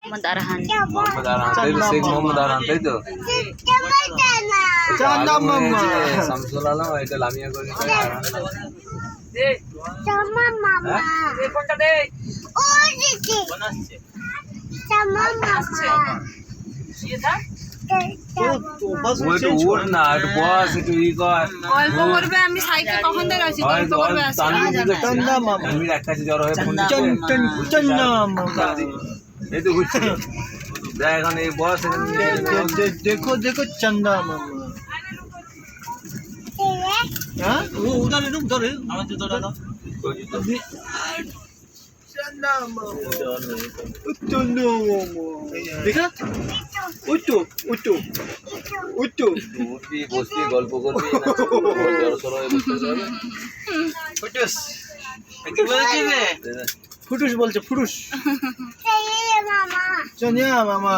মোহাম্মদ আরহান। মোহাম্মদ আরহান, তাই তো? শেখ মোহাম্মদ আরহান, তাই তো? চান্দা মামা। শামসুল আলম, এটা লামিয়া করে নিতে আরহান। ও একটু উঠ না, একটু বস, একটু ই কর। গল্প করবে, আমি সাইকেল কখন থেকে আসি, গল্প করবে আসি। চান্দা মামা। তানভীর এক কাছে জ্বর হয়ে ফোন চান্দা মামা। এই তো ঘুরছে। দেখ এখন এই বস এখানে देखो देखो चंदा मामा। हाँ वो उधर है, उधर है। अभी चंदा मामा, चंदा मामा। देखा? उठो उठो उठो। উঠবি, বসবি, গল্প করবি, না জ্বর সর হয়ে বসতে হবে। फुटुस কি বলছিস রে? ফুটুস বলছে, ফুটুস। চনিয়া মামা।